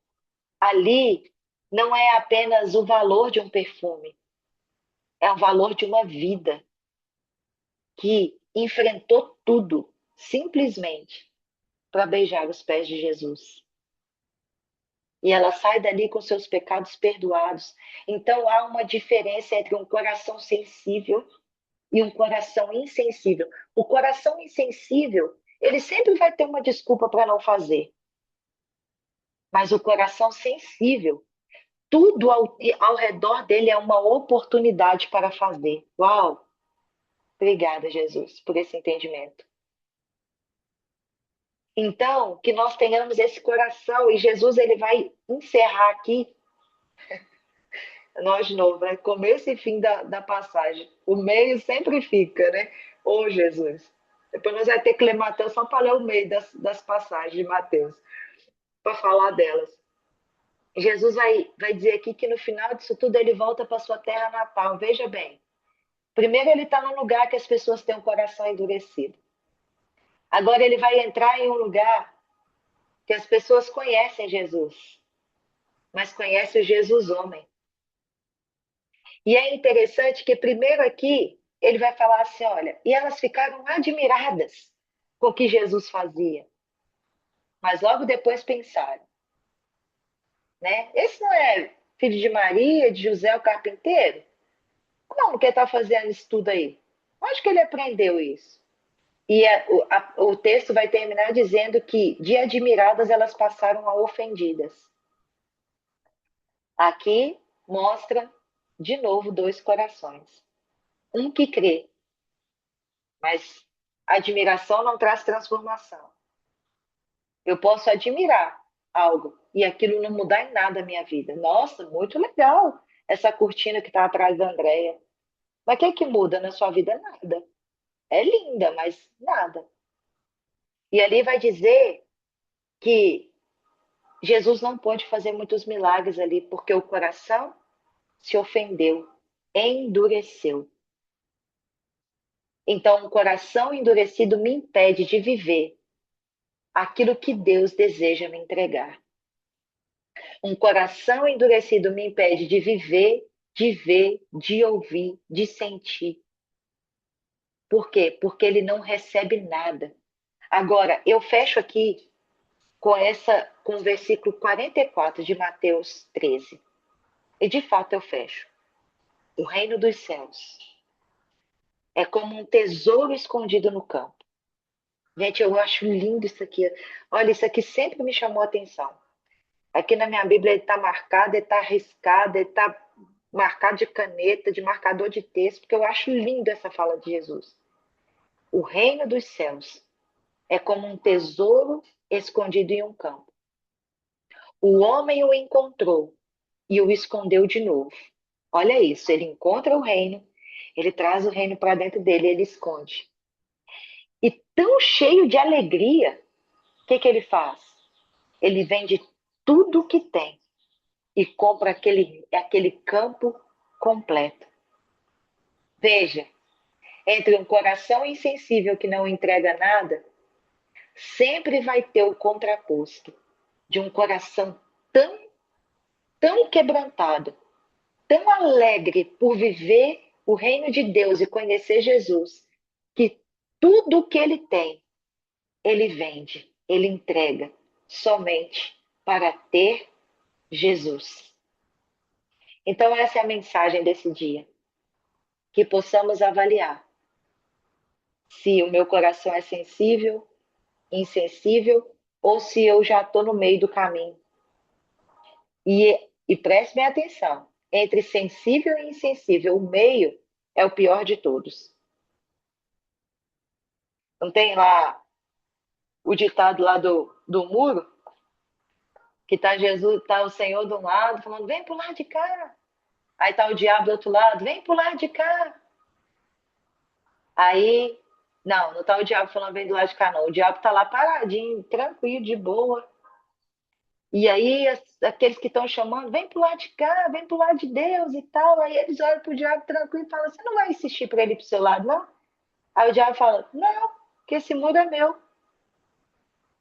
ali não é apenas o valor de um perfume, é o valor de uma vida que enfrentou tudo, simplesmente para beijar os pés de Jesus. E ela sai dali com seus pecados perdoados. Então há uma diferença entre um coração sensível e um coração insensível. O coração insensível, ele sempre vai ter uma desculpa para não fazer. Mas o coração sensível, tudo ao redor dele é uma oportunidade para fazer. Uau! Obrigada, Jesus, por esse entendimento. Então, que nós tenhamos esse coração, e Jesus ele vai encerrar aqui, nós de novo, né? Começo e fim da passagem. O meio sempre fica, né? Ô, Jesus. Depois nós vamos ter que ler Mateus só para ler o meio das passagens de Mateus, para falar delas. Jesus vai dizer aqui que no final disso tudo ele volta para sua terra natal. Veja bem. Primeiro ele está num lugar que as pessoas têm um coração endurecido. Agora ele vai entrar em um lugar que as pessoas conhecem Jesus, mas conhecem o Jesus homem. E é interessante que primeiro aqui ele vai falar assim, olha, e elas ficaram admiradas com o que Jesus fazia. Mas logo depois pensaram, né? Esse não é filho de Maria, de José o carpinteiro? Como que ele está fazendo isso tudo aí? Onde que ele aprendeu isso? E o texto vai terminar dizendo que de admiradas elas passaram a ofendidas. Aqui mostra de novo dois corações. Um que crê, mas admiração não traz transformação. Eu posso admirar algo e aquilo não mudar em nada a minha vida. Nossa, muito legal essa cortina que está atrás da Andréia. Mas o que é que muda na sua vida? Nada. É linda, mas nada. E ali vai dizer que Jesus não pôde fazer muitos milagres ali, porque o coração se ofendeu, endureceu. Então, um coração endurecido me impede de viver aquilo que Deus deseja me entregar. Um coração endurecido me impede de viver, de ver, de ouvir, de sentir. Por quê? Porque ele não recebe nada. Agora, eu fecho aqui com o versículo 44 de Mateus 13. E de fato eu fecho. O reino dos céus é como um tesouro escondido no campo. Gente, eu acho lindo isso aqui. Olha, isso aqui sempre me chamou a atenção. Aqui na minha Bíblia ele está marcado, ele está riscado, ele está marcado de caneta, de marcador de texto, porque eu acho lindo essa fala de Jesus. O reino dos céus é como um tesouro escondido em um campo. O homem o encontrou e o escondeu de novo. Olha isso, ele encontra o reino, ele traz o reino para dentro dele, ele esconde. E tão cheio de alegria, o que ele faz? Ele vende tudo o que tem e compra aquele campo completo. Veja, entre um coração insensível que não entrega nada, sempre vai ter o contraposto de um coração tão, tão quebrantado, tão alegre por viver o reino de Deus e conhecer Jesus, que tudo o que ele tem, ele vende, ele entrega somente para ter Jesus. Então, essa é a mensagem desse dia. Que possamos avaliar se o meu coração é sensível, insensível, ou se eu já estou no meio do caminho. E preste bem atenção: entre sensível e insensível, o meio é o pior de todos. Não tem lá o ditado lá do muro? Que está Jesus, está o Senhor de um lado, falando, vem pro lado de cá. Aí está o diabo do outro lado, vem pro lado de cá. Aí, não está o diabo falando, vem do lado de cá, não. O diabo está lá paradinho, tranquilo, de boa. E aí, aqueles que estão chamando, vem pro lado de cá, vem pro lado de Deus e tal. Aí eles olham pro diabo tranquilo e falam, você não vai insistir para ele ir pro seu lado, não? Aí o diabo fala, não, que esse muro é meu,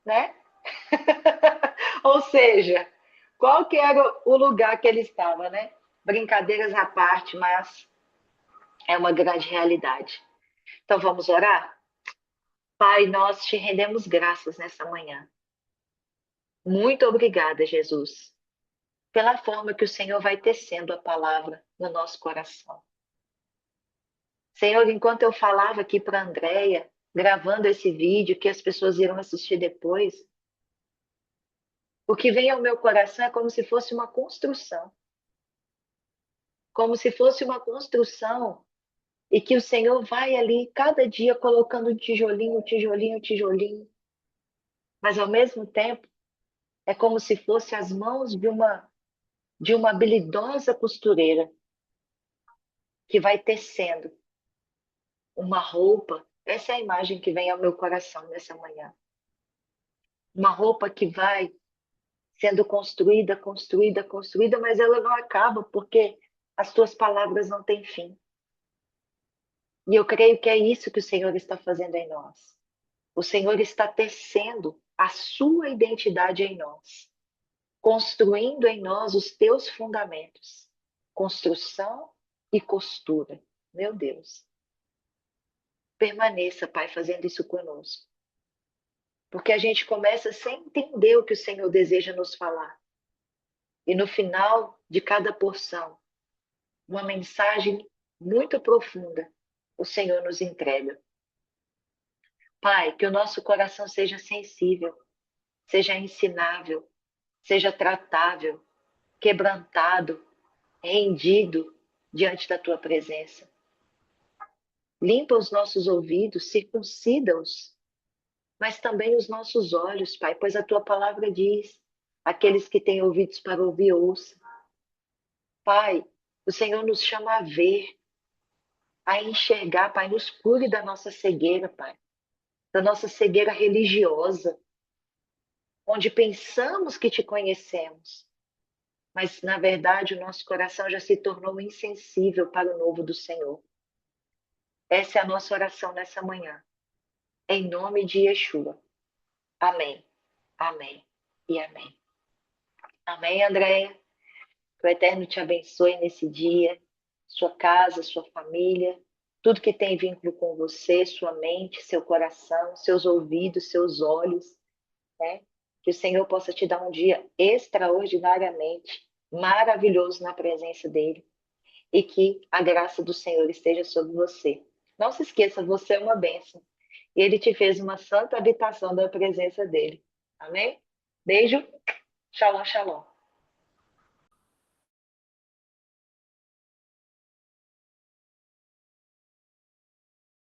né? Ou seja, qual que era o lugar que ele estava, né? Brincadeiras à parte, mas é uma grande realidade. Então vamos orar? Pai, nós te rendemos graças nessa manhã. Muito obrigada, Jesus, pela forma que o Senhor vai tecendo a palavra no nosso coração. Senhor, enquanto eu falava aqui para a Andréia, gravando esse vídeo que as pessoas irão assistir depois, o que vem ao meu coração é como se fosse uma construção. Como se fosse uma construção e que o Senhor vai ali cada dia colocando um tijolinho, tijolinho, tijolinho. Mas ao mesmo tempo, é como se fosse as mãos de uma habilidosa costureira que vai tecendo uma roupa. Essa é a imagem que vem ao meu coração nessa manhã. Uma roupa que vai sendo construída, construída, construída, mas ela não acaba porque as tuas palavras não têm fim. E eu creio que é isso que o Senhor está fazendo em nós. O Senhor está tecendo a sua identidade em nós, construindo em nós os teus fundamentos. Construção e costura. Meu Deus. Permaneça, Pai, fazendo isso conosco. Porque a gente começa sem entender o que o Senhor deseja nos falar. E no final de cada porção, uma mensagem muito profunda, o Senhor nos entrega. Pai, que o nosso coração seja sensível, seja ensinável, seja tratável, quebrantado, rendido diante da tua presença. Limpa os nossos ouvidos, circuncida-os, mas também os nossos olhos, Pai, pois a tua palavra diz: aqueles que têm ouvidos para ouvir, ouçam. Pai, o Senhor nos chama a ver, a enxergar, Pai, nos cure da nossa cegueira, Pai, da nossa cegueira religiosa, onde pensamos que te conhecemos, mas na verdade o nosso coração já se tornou insensível para o novo do Senhor. Essa é a nossa oração nessa manhã, em nome de Yeshua. Amém, amém e amém. Amém, Andréia? Que o Eterno te abençoe nesse dia, sua casa, sua família, tudo que tem vínculo com você, sua mente, seu coração, seus ouvidos, seus olhos, né? Que o Senhor possa te dar um dia extraordinariamente maravilhoso na presença dele e que a graça do Senhor esteja sobre você. Não se esqueça, você é uma bênção e ele te fez uma santa habitação da presença dele. Amém? Beijo, shalom, shalom.